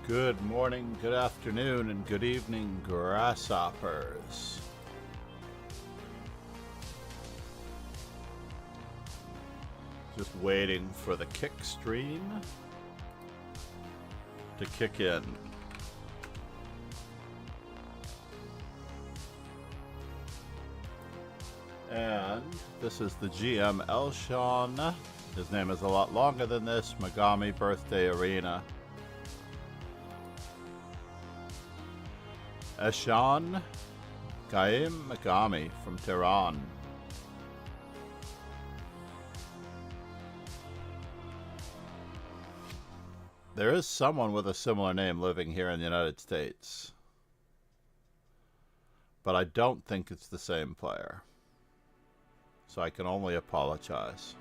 Good morning, good afternoon, and good evening, grasshoppers. Just waiting for the kick stream to kick in. And this is the GM Ehsan. His name is a lot longer than this. Maghami Birthday Arena. Ehsan Maghami from Tehran. There is someone with a similar name living here in the United States, but I don't think it's the same player, so I can only apologize.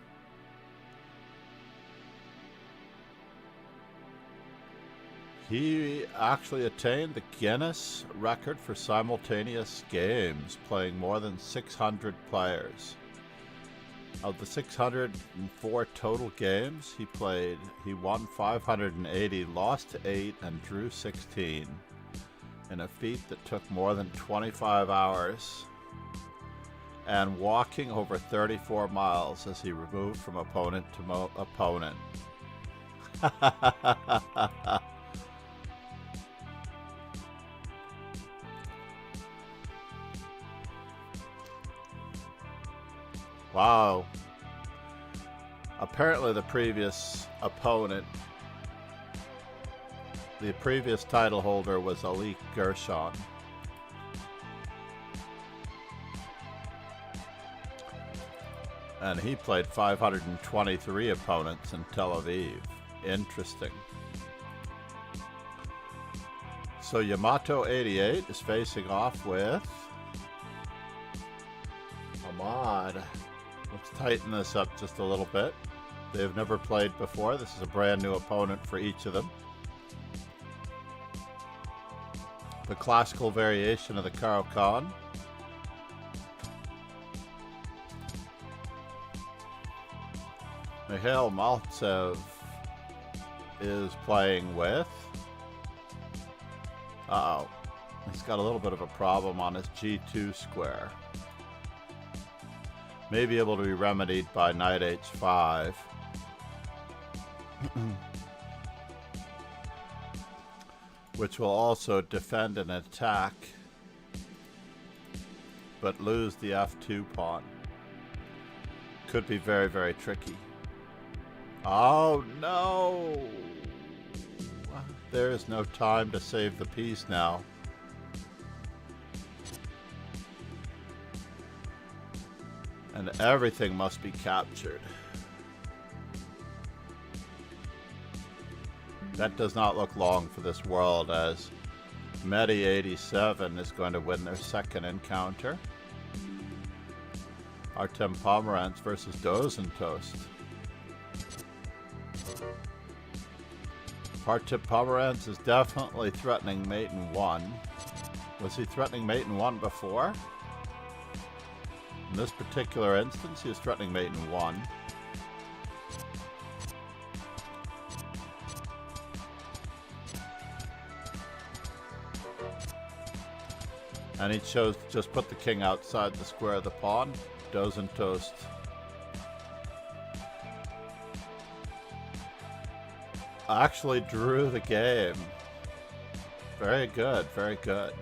He actually attained the Guinness record for simultaneous games, playing more than 600 players. Of the 604 total games he played, he won 580, lost 8, and drew 16 in a feat that took more than 25 hours and walking over 34 miles as he moved from opponent to opponent. Wow. Apparently the previous opponent, the previous title holder was Ali Gershon. And he played 523 opponents in Tel Aviv. Interesting. So Yamato 88 is facing off with Ahmad. Let's tighten this up just a little bit. They've never played before. This is a brand new opponent for each of them. The classical variation of the Karo-Kan. Mikhail Maltsev is playing with... Uh-oh. He's got a little bit of a problem on his G2 square. May be able to be remedied by knight h5. Which will also defend an attack, but lose the f2 pawn. Could be very, very tricky. Oh no! There is no time to save the piece now. And everything must be captured. That does not look long for this world, as Medi 87 is going to win their second encounter. Artem Pomerantz versus Dozentoast. Artem Pomerantz is definitely threatening mate in 1. Was he threatening mate in 1 before? In this particular instance, he is threatening mate in 1. And he chose to just put the king outside the square of the pawn. Dozentoast actually drew the game. Very good, very good.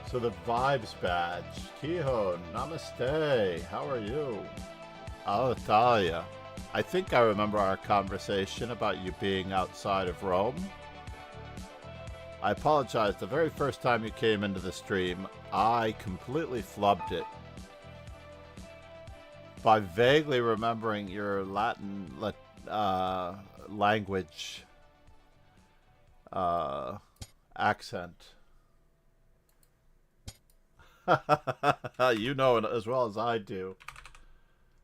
So the Vibes badge. Kihon, namaste. How are you? Alitalia. I think I remember our conversation about you being outside of Rome. I apologize. The very first time you came into the stream, I completely flubbed it by vaguely remembering your Latin language accent. You know it as well as I do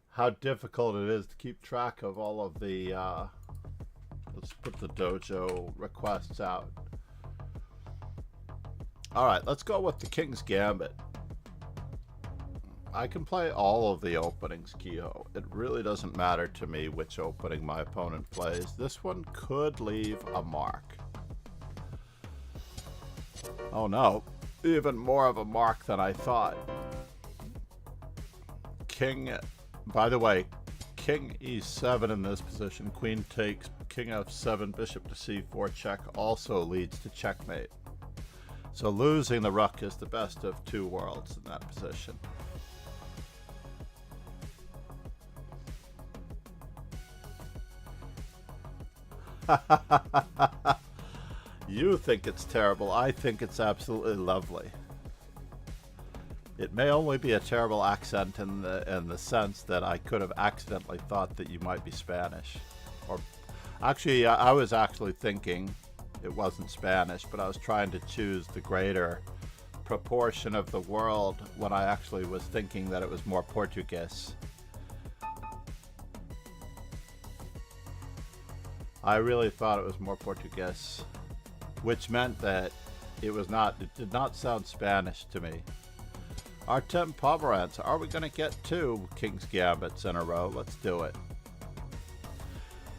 how difficult it is to keep track of all of the let's put the dojo requests out. Alright, let's go with the King's Gambit. I can play all of the openings, Kehoe. It really doesn't matter to me which opening my opponent plays. This one could leave a mark. Oh no, even more of a mark than I thought. King, by the way, King e7 in this position, queen takes, king f7, bishop to c4 check also leads to checkmate. So losing the rook is the best of two worlds in that position. You think it's terrible. I think it's absolutely lovely. It may only be a terrible accent in the sense that I could have accidentally thought that you might be Spanish. Or actually, I was actually thinking it wasn't Spanish, but I was trying to choose the greater proportion of the world when I actually was thinking that it was more Portuguese. I really thought it was more Portuguese, which meant that it did not sound Spanish to me. Artem Pomerantz, are we going to get two King's Gambits in a row? Let's do it.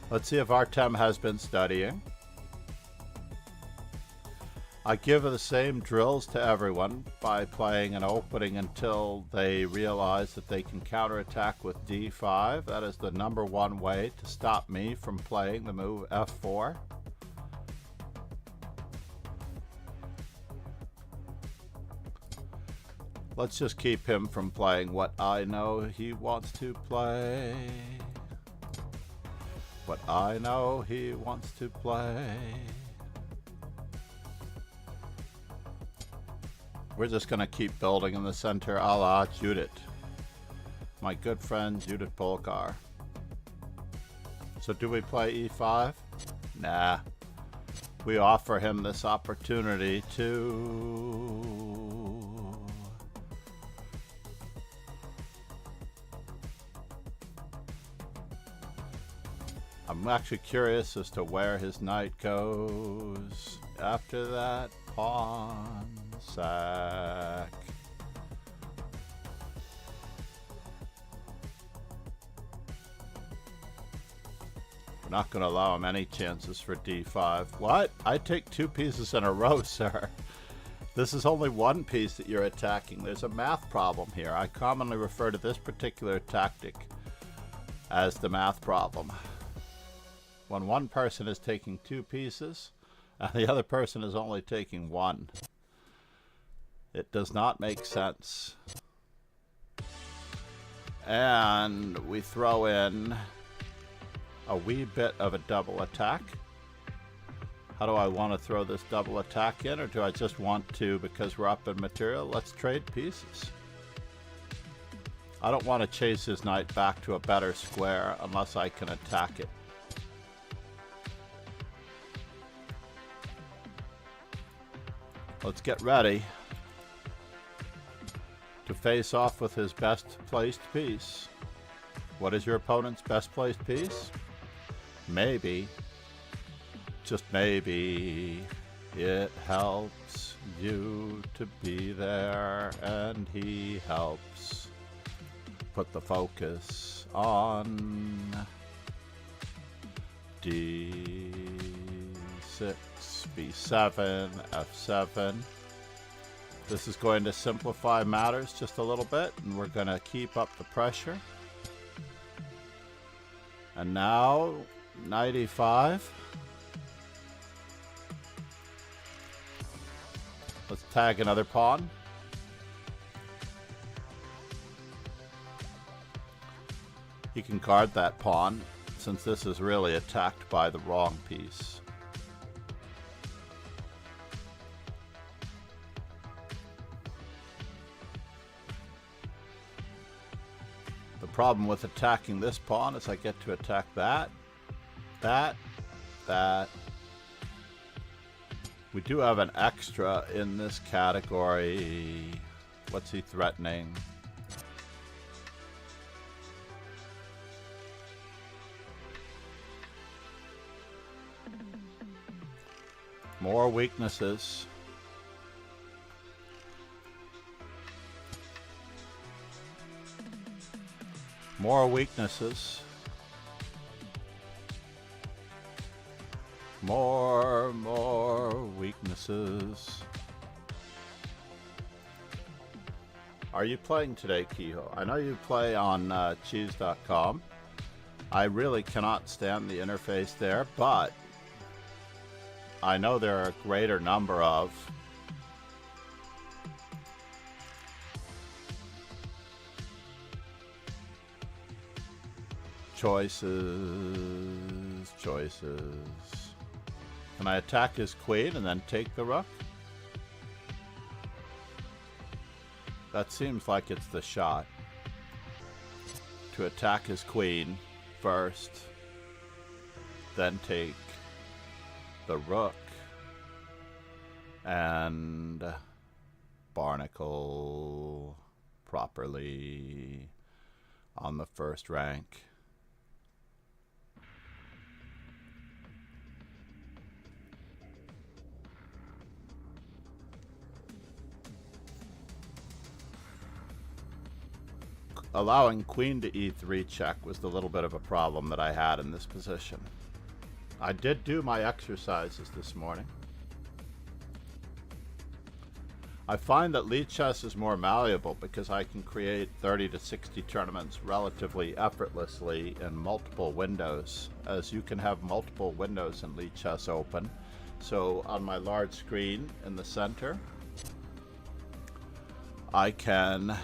Let's see if Artem has been studying. I give the same drills to everyone by playing an opening until they realize that they can counterattack with d5. That is the #1 way to stop me from playing the move f4. Let's just keep him from playing what I know he wants to play. What I know he wants to play. We're just going to keep building in the center a la Judith. My good friend Judith Polkar. So do we play e5? Nah. We offer him this opportunity to... I'm actually curious as to where his knight goes. After that, pawn sack. We're not going to allow him any chances for d5. What? I take two pieces in a row, sir. This is only one piece that you're attacking. There's a math problem here. I commonly refer to this particular tactic as the math problem. When one person is taking two pieces and the other person is only taking one, it does not make sense. And we throw in a wee bit of a double attack. How do I want to throw this double attack in, or do I just want to, because we're up in material, let's trade pieces. I don't want to chase his knight back to a better square unless I can attack it. Let's get ready to face off with his best placed piece. What is your opponent's best placed piece? Maybe, just maybe, it helps you to be there, and he helps put the focus on d6, b7, f7. This is going to simplify matters just a little bit, and we're going to keep up the pressure. And now, knight e5. Let's tag another pawn. You can guard that pawn, since this is really attacked by the wrong piece. The problem with attacking this pawn is I get to attack that, that. We do have an extra in this category. What's he threatening? More weaknesses. More weaknesses. More weaknesses. Are you playing today, Kehoe? I know you play on cheese.com. I really cannot stand the interface there, but I know there are a greater number of choices. Can I attack his queen and then take the rook? That seems like it's the shot. To attack his queen first, then take the rook and barnacle properly on the first rank. Allowing queen to e3 check was the little bit of a problem that I had in this position. I did do my exercises this morning. I find that lead chess is more malleable because I can create 30 to 60 tournaments relatively effortlessly in multiple windows, as you can have multiple windows in lead chess open. So on my large screen in the center, I can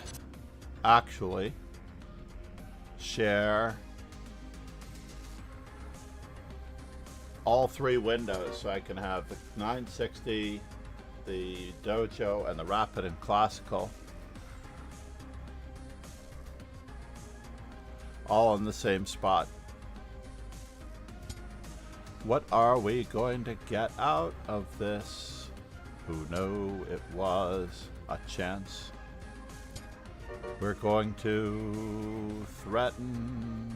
actually share all three windows, so I can have the 960, the dojo, and the rapid and classical all in the same spot. What are we going to get out of this? Who knew it was a chance? We're going to threaten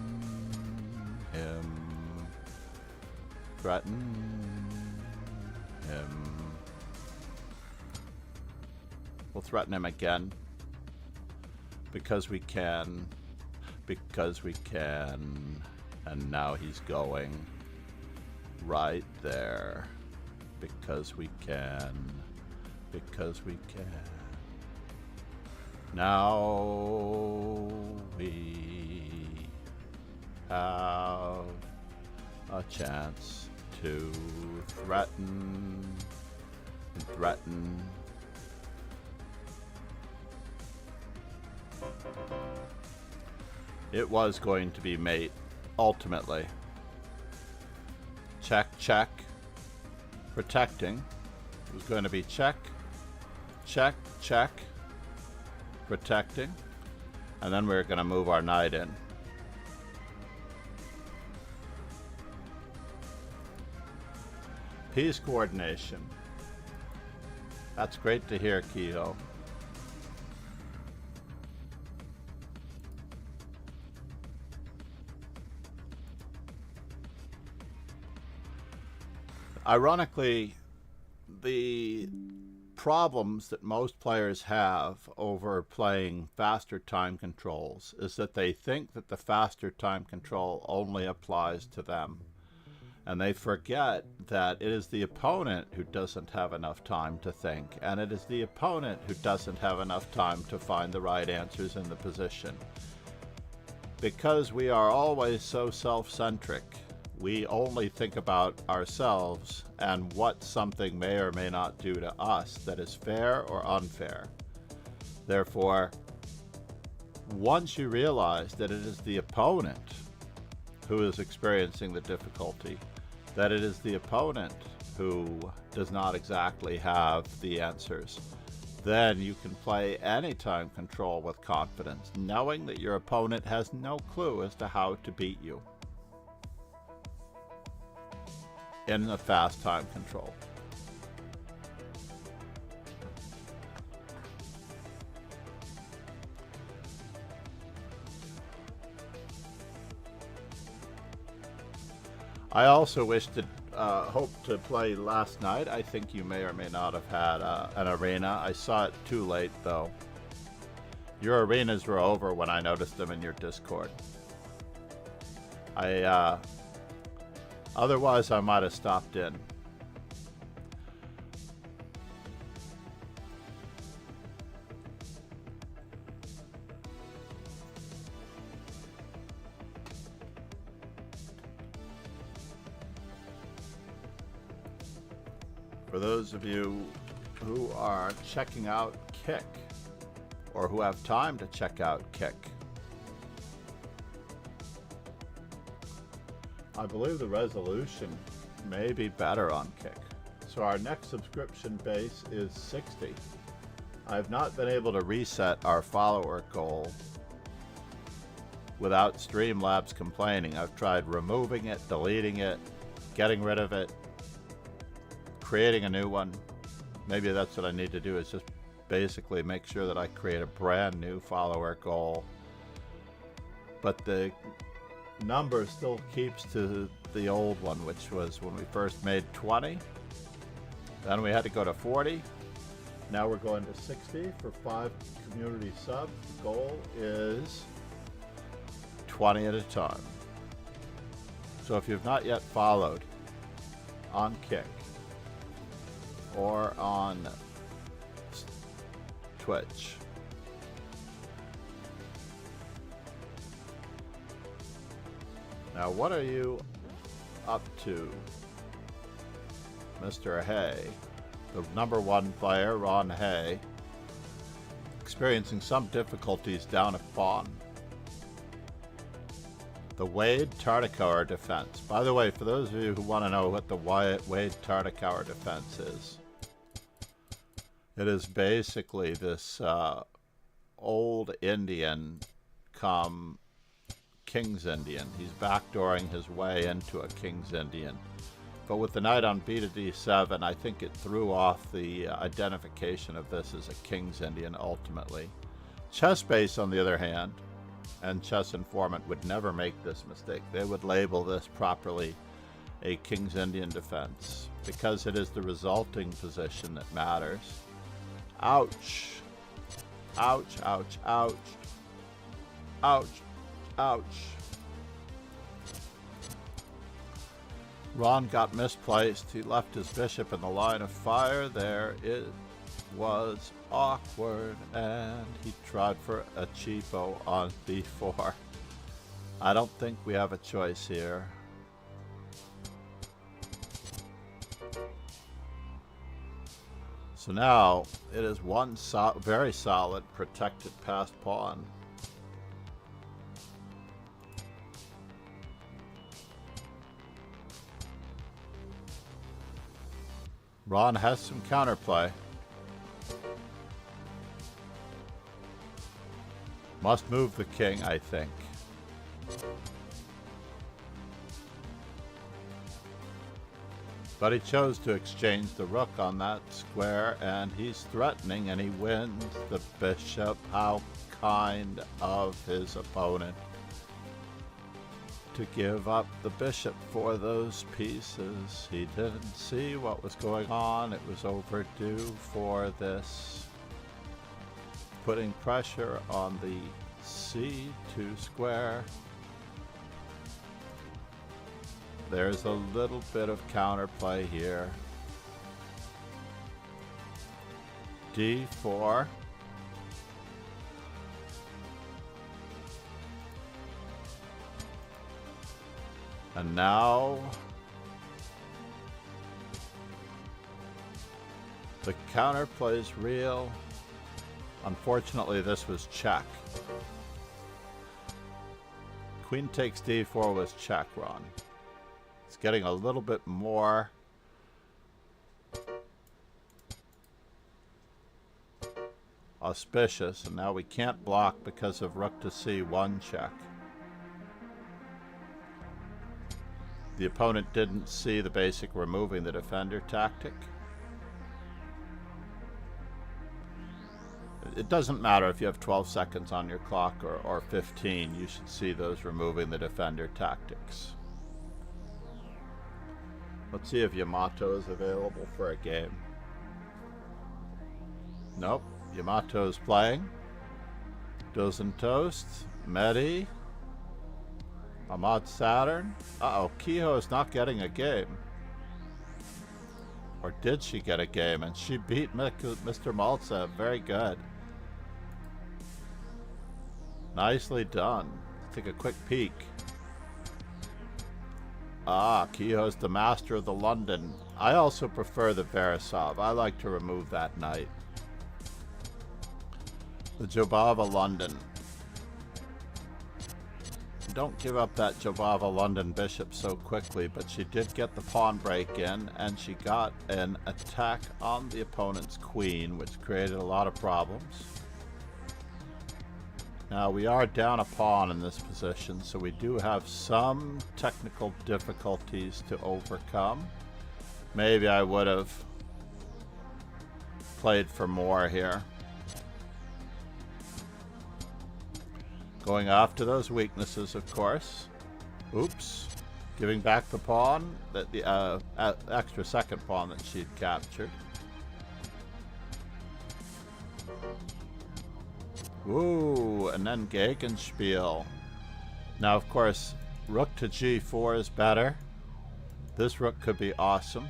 him. We'll threaten him again. Because we can. And now he's going right there. Because we can. Now we have a chance to threaten. It was going to be mate, ultimately. Check. Protecting. It was going to be check. Protecting. And then we're going to move our knight in. Piece coordination. That's great to hear, Kehoe. Ironically, the problems that most players have over playing faster time controls is that they think that the faster time control only applies to them. And they forget that it is the opponent who doesn't have enough time to think, and it is the opponent who doesn't have enough time to find the right answers in the position. Because we are always so self-centric, we only think about ourselves and what something may or may not do to us that is fair or unfair. Therefore, once you realize that it is the opponent who is experiencing the difficulty, that it is the opponent who does not exactly have the answers, then you can play any time control with confidence, knowing that your opponent has no clue as to how to beat you in the fast time control. I also wish to hope to play last night. I think you may or may not have had an arena. I saw it too late though. Your arenas were over when I noticed them in your Discord. Otherwise I might have stopped in. For those of you who are checking out Kick, or who have time to check out Kick, I believe the resolution may be better on Kick. So our next subscription base is 60. I've not been able to reset our follower goal without Streamlabs complaining. I've tried removing it, deleting it, getting rid of it, creating a new one. Maybe that's what I need to do, is just basically make sure that I create a brand new follower goal. But the number still keeps to the old one, which was when we first made 20. Then we had to go to 40. Now we're going to 60 for 5 community subs. The goal is 20 at a time. So if you've not yet followed on Kick or on Twitch, now what are you up to, Mr. Hay? The number 1 player, Ron Hay, experiencing some difficulties down at pawn. The Wade Tartakower defense. By the way, for those of you who want to know what the Wade Tartakower defense is, it is basically this old Indian come King's Indian. He's backdooring his way into a King's Indian. But with the knight on b to d7, I think it threw off the identification of this as a King's Indian ultimately. Chessbase, on the other hand, and Chess Informant would never make this mistake. They would label this properly a King's Indian defense because it is the resulting position that matters. Ouch. Ouch, ouch, ouch. Ouch, ouch. Ron got misplaced. He left his bishop in the line of fire. There it was awkward, and he tried for a cheapo on b4. I don't think we have a choice here. So now it is one very solid protected passed pawn. Ron has some counterplay. Must move the king, I think. But he chose to exchange the rook on that square, and he's threatening, and he wins the bishop. How kind of his opponent to give up the bishop for those pieces. He didn't see what was going on. It was overdue for this. Putting pressure on the c2 square. There's a little bit of counterplay here. d4. And now the counterplay is real. Unfortunately, this was check. Queen takes d4 was check, Ron. It's getting a little bit more auspicious, and now we can't block because of rook to c1 check. The opponent didn't see the basic removing the defender tactic. It doesn't matter if you have 12 seconds on your clock or 15. You should see those removing the defender tactics. Let's see if Yamato is available for a game. Nope. Yamato's playing. Doesn't toast. Mehdi. Ahmad Saturn. Uh-oh, Kehoe is not getting a game. Or did she get a game? And she beat Mr. Maltsev. Very good. Nicely done. Let's take a quick peek. Ah, Kehoe's the master of the London. I also prefer the Verisov. I like to remove that knight. The Jobava London. Don't give up that Jobava London bishop so quickly, but she did get the pawn break in, and she got an attack on the opponent's queen, which created a lot of problems. Now we are down a pawn in this position, so we do have some technical difficulties to overcome. Maybe I would have played for more here. Going after those weaknesses, of course. Oops. Giving back the pawn, the extra second pawn that she'd captured. Ooh, and then Gegenspiel. Now, of course, rook to g4 is better. This rook could be awesome.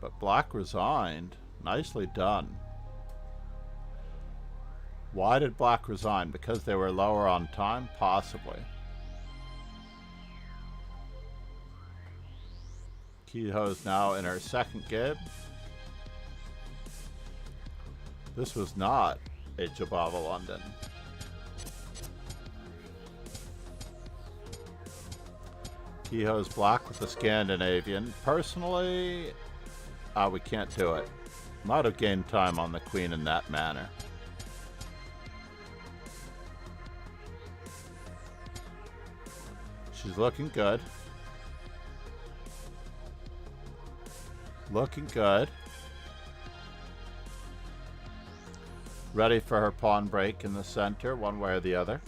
But black resigned. Nicely done. Why did black resign? Because they were lower on time? Possibly. Kehoe's now in her second game. This was not a Jobava London. Kehoe's black with the Scandinavian. Personally, we can't do it. Might have gained time on the queen in that manner. She's looking good. Looking good. Ready for her pawn break in the center, one way or the other.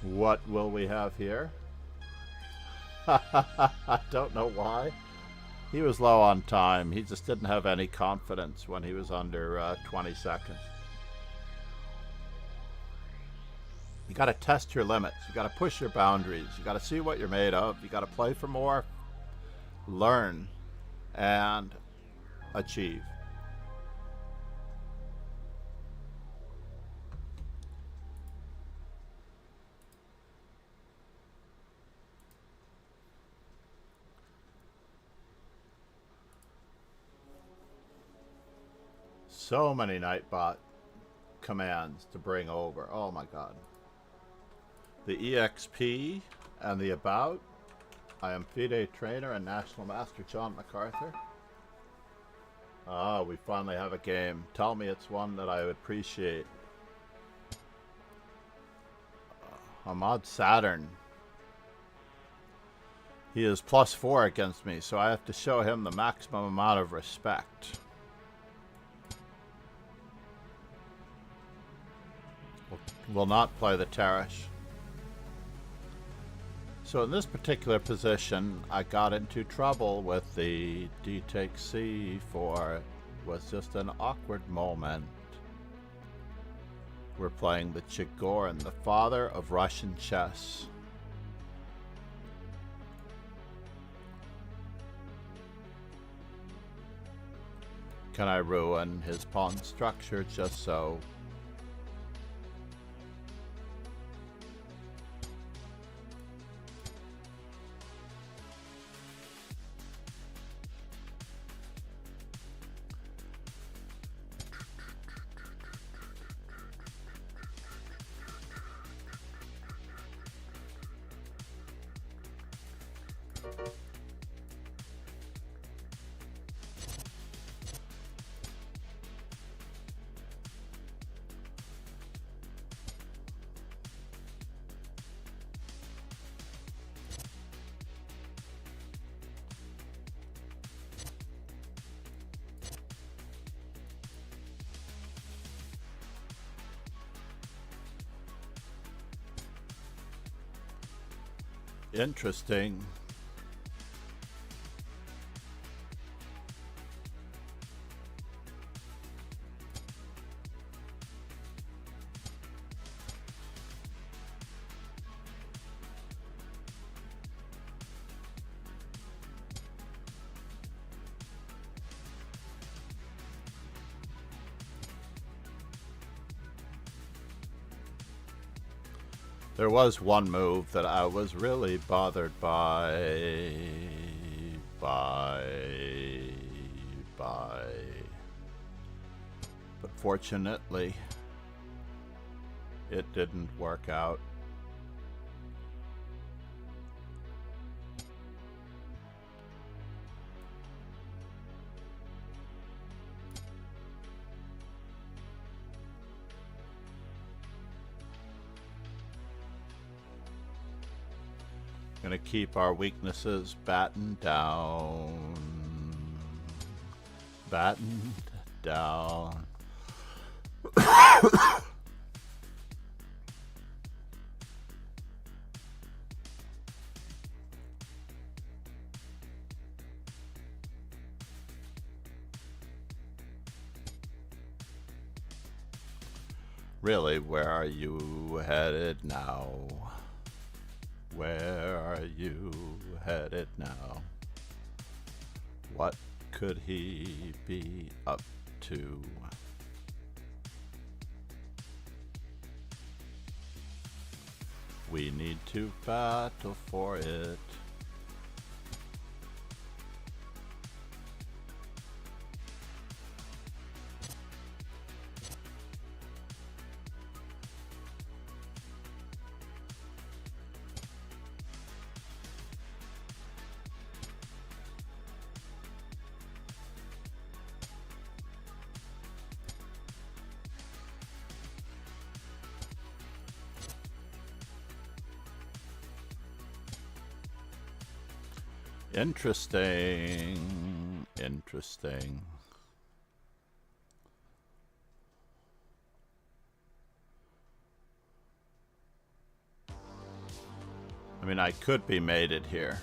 What will we have here? I don't know why. He was low on time. He just didn't have any confidence when he was under 20 seconds. You got to test your limits. You got to push your boundaries. You got to see what you're made of. You got to play for more, learn, and achieve. So many Nightbot commands to bring over. Oh my god. The EXP and the About. I am FIDE trainer and National Master John MacArthur. Ah, we finally have a game. Tell me it's one that I would appreciate. Ahmad Saturn. He is +4 against me, so I have to show him the maximum amount of respect. Will not play the Teresh. So in this particular position, I got into trouble with the D takes C4. It was just an awkward moment. We're playing the Chigorin, the father of Russian chess. Can I ruin his pawn structure just so? Interesting. There was one move that I was really bothered by. But fortunately, it didn't work out. Gonna keep our weaknesses battened down. Battened down. Really, where are you headed now? Where are you headed now? What could he be up to? We need to battle for it. Interesting. Interesting. I mean, I could be mated here.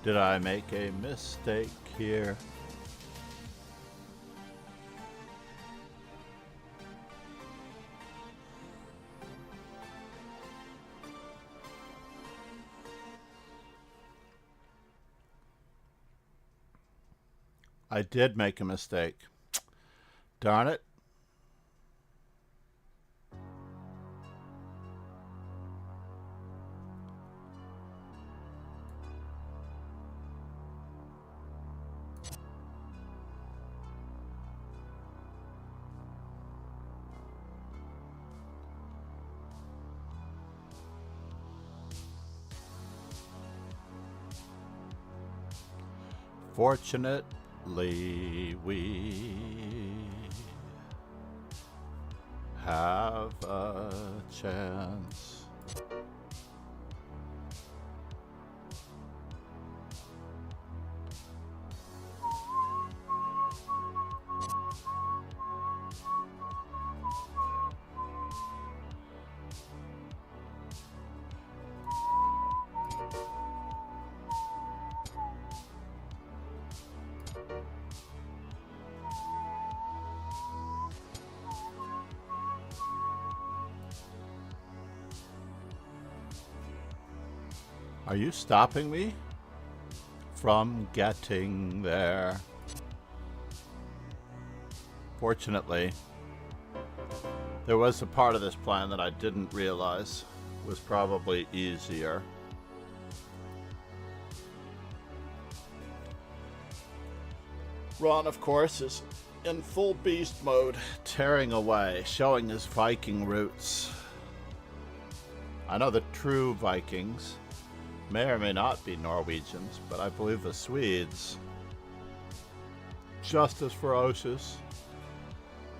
Did I make a mistake here? I did make a mistake. Darn it. Fortunately, we have a chance. Are you stopping me from getting there? Fortunately, there was a part of this plan that I didn't realize was probably easier. Ron, of course, is in full beast mode, tearing away, showing his Viking roots. I know the true Vikings may or may not be Norwegians, but I believe the Swedes, just as ferocious,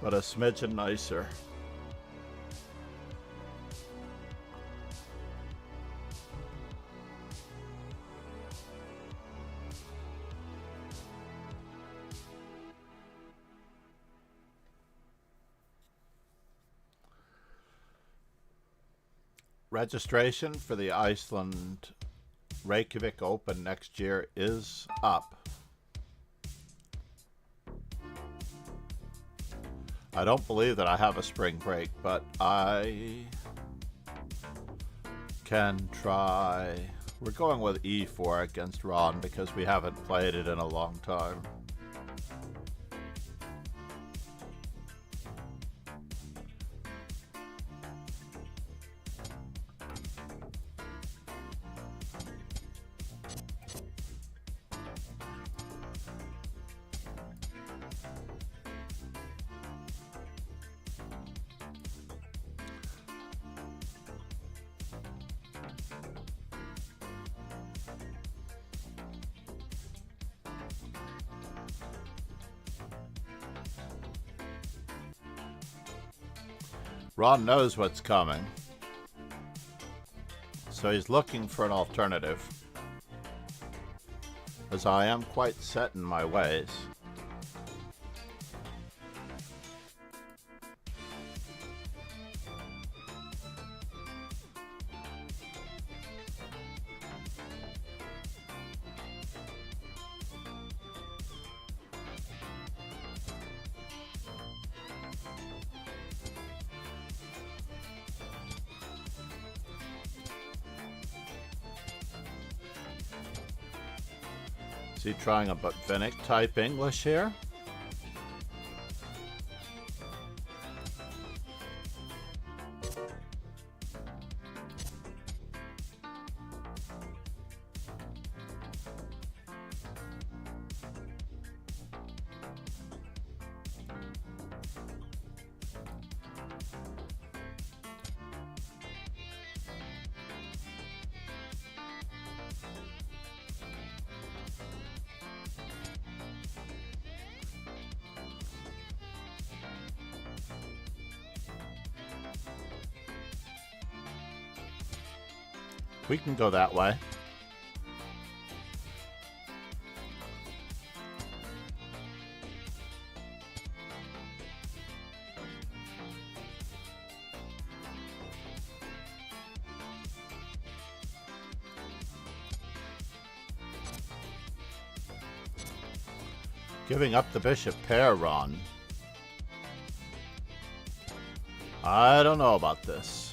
but a smidgen nicer. Registration for the Iceland Reykjavik Open next year is up. I don't believe that I have a spring break, but I can try. We're going with E4 against Ron because we haven't played it in a long time. Ron knows what's coming, so he's looking for an alternative, as I am quite set in my ways. Is he trying a Botvinnik type English here? We can go that way. Giving up the bishop pair, Ron. I don't know about this.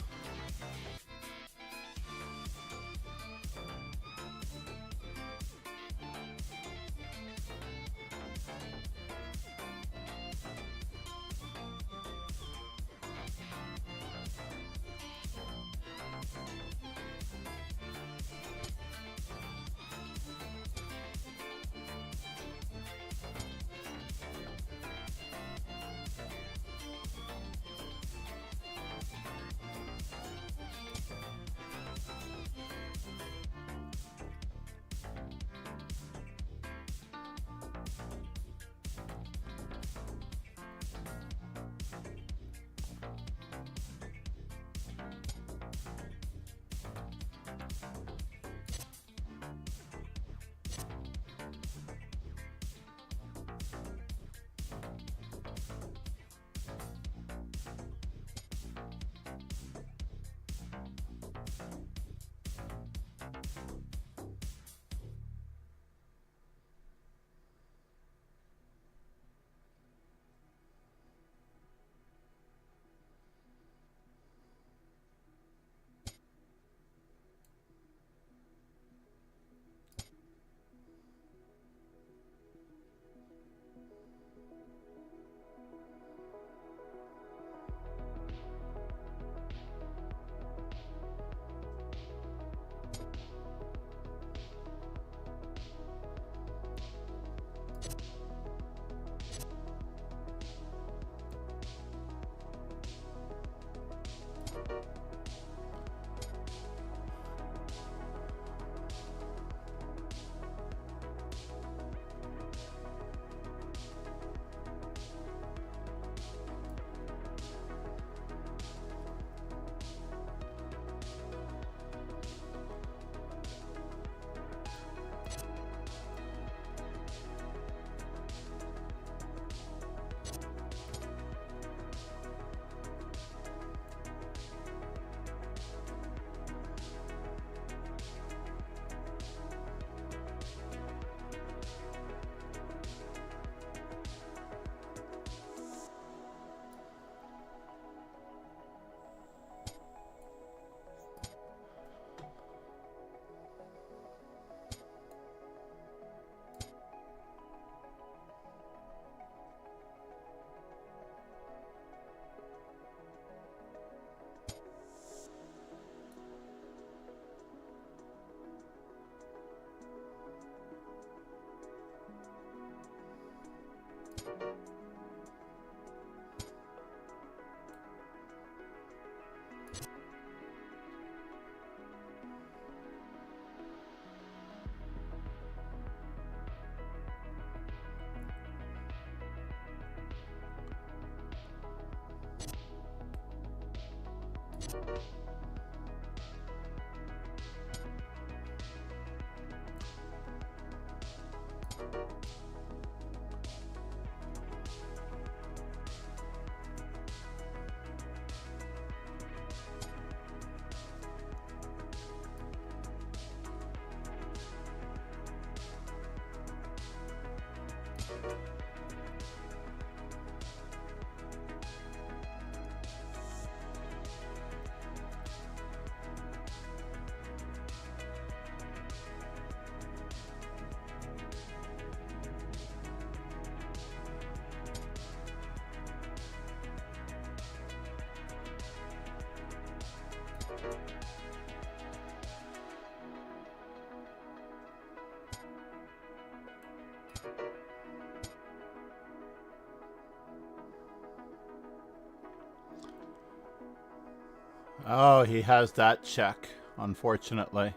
Oh, he has that check, unfortunately.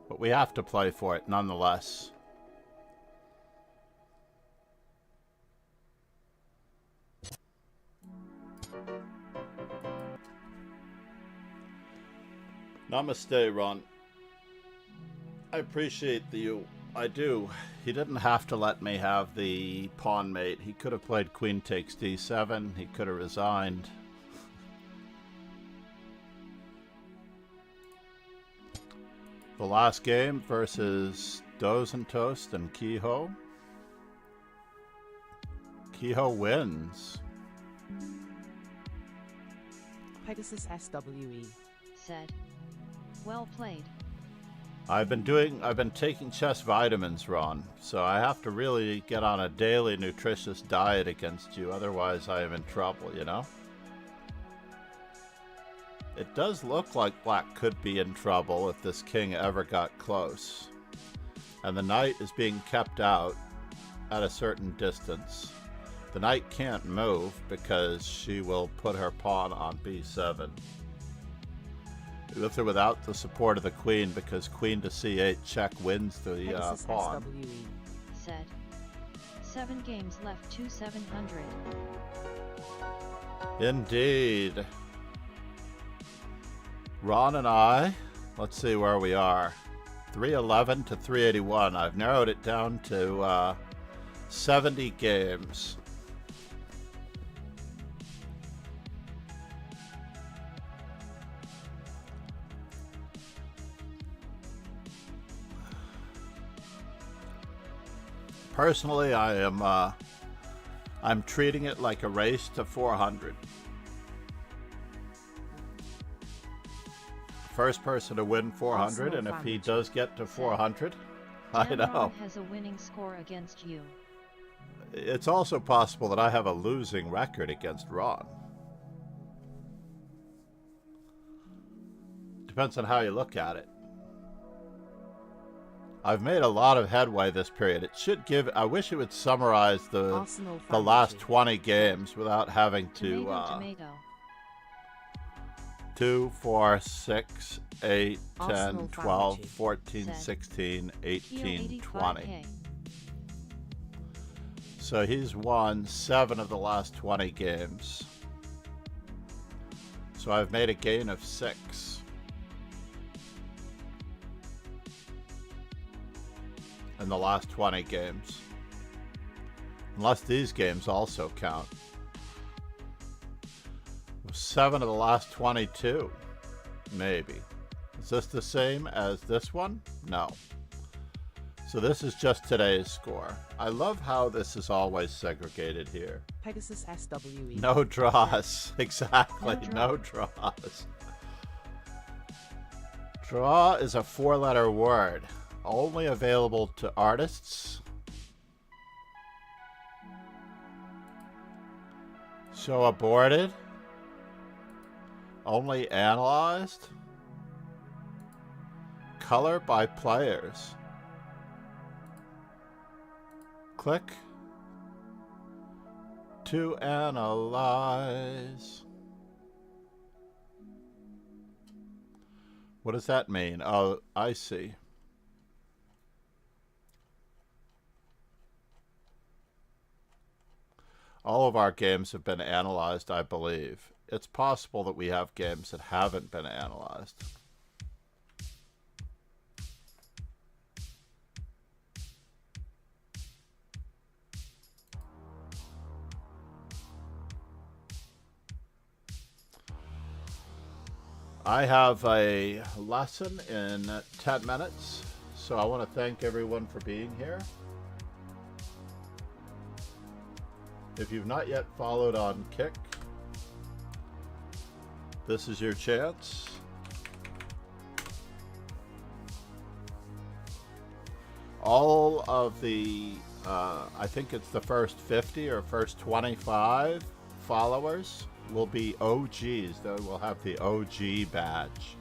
But we have to play for it nonetheless. Namaste, Ron. I appreciate you. I do. He didn't have to let me have the pawn mate. He could have played queen takes d7. He could have resigned. The last game versus Dozentoast and Kehoe. Kehoe wins. Pegasus SWE said, "Well played." I've been taking chess vitamins, Ron, so I have to really get on a daily nutritious diet against you, otherwise I am in trouble, you know? It does look like black could be in trouble if this king ever got close. And the knight is being kept out at a certain distance. The knight can't move because she will put her pawn on b7. With or without the support of the queen, because queen to c8 check wins the pawn. Said, 7 games left to 700. Indeed. Ron and I, let's see where we are. 311 to 381. I've narrowed it down to 70 games. Personally, I'm treating it like a race to 400. First person to win 400, and if he does get to 400, I know. Ron has a winning score against you. It's also possible that I have a losing record against Ron. Depends on how you look at it. I've made a lot of headway this period. It should give. I wish it would summarize the last 20 games without having to. Tomato. 2, 4, 6, 8, 10, Arsenal 12, family. 14, Said. 16, 18, 20. 85K. So he's won 7 of the last 20 games. So I've made a gain of 6. In the last 20 games. Unless these games also count. 7 of the last 22. Maybe. Is this the same as this one? No. So this is just today's score. I love how this is always segregated here. Pegasus SWE. No draws. Exactly. No No draws. Draw is a 4-letter word. Only available to artists. Show aborted. Only analyzed. Color by players. Click to analyze. What does that mean? Oh, I see. All of our games have been analyzed, I believe. It's possible that we have games that haven't been analyzed. I have a lesson in 10 minutes, so I want to thank everyone for being here. If you've not yet followed on Kick, this is your chance. All of the, I think it's the first 50 or first 25 followers will be OGs. They will have the OG badge.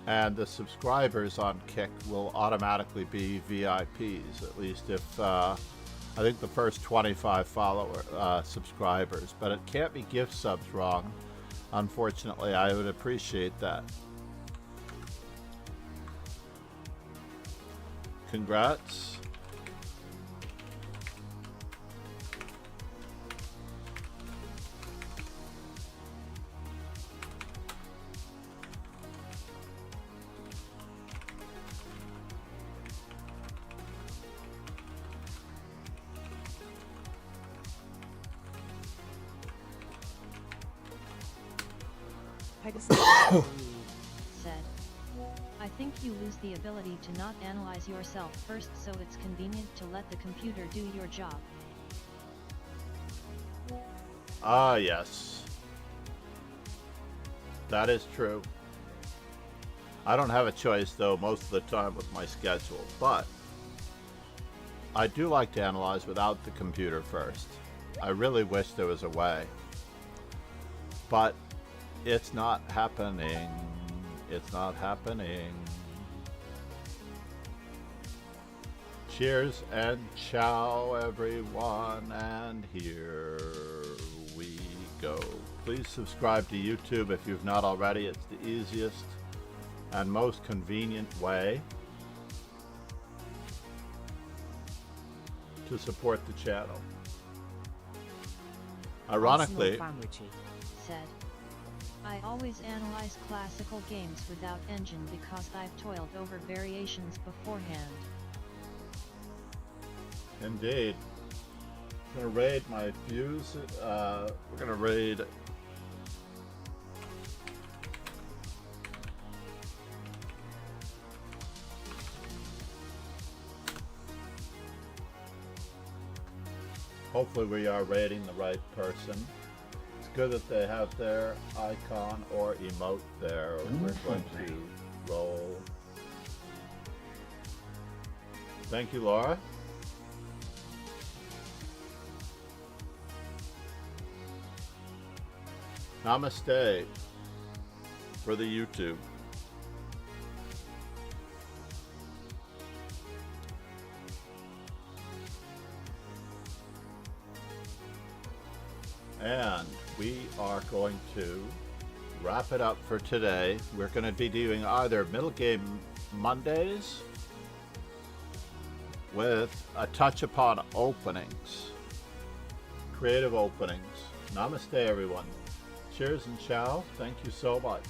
And the subscribers on Kick will automatically be VIPs, at least if, I think the first 25 subscribers. But it can't be gift subs wrong. Unfortunately, I would appreciate that. Congrats. Pegasus SWE. Said. I think you lose the ability to not analyze yourself first, so it's convenient to let the computer do your job. Ah, yes. That is true. I don't have a choice, though, most of the time with my schedule, but I do like to analyze without the computer first. I really wish there was a way. But it's not happening. It's not happening. Cheers and ciao, everyone, and here we go. Please subscribe to YouTube if you've not already. It's the easiest and most convenient way to support the channel. Ironically, Said. I always analyze classical games without engine because I've toiled over variations beforehand. indeed. I'm gonna raid my views. We're gonna raid hopefully we are rating the right person. It's good that they have their icon or emote there. We're going to roll. Thank you, Laura. Namaste for the YouTube. And we are going to wrap it up for today. We're going to be doing either middle game Mondays with a touch upon openings, creative openings. Namaste, everyone. Cheers and ciao. Thank you so much.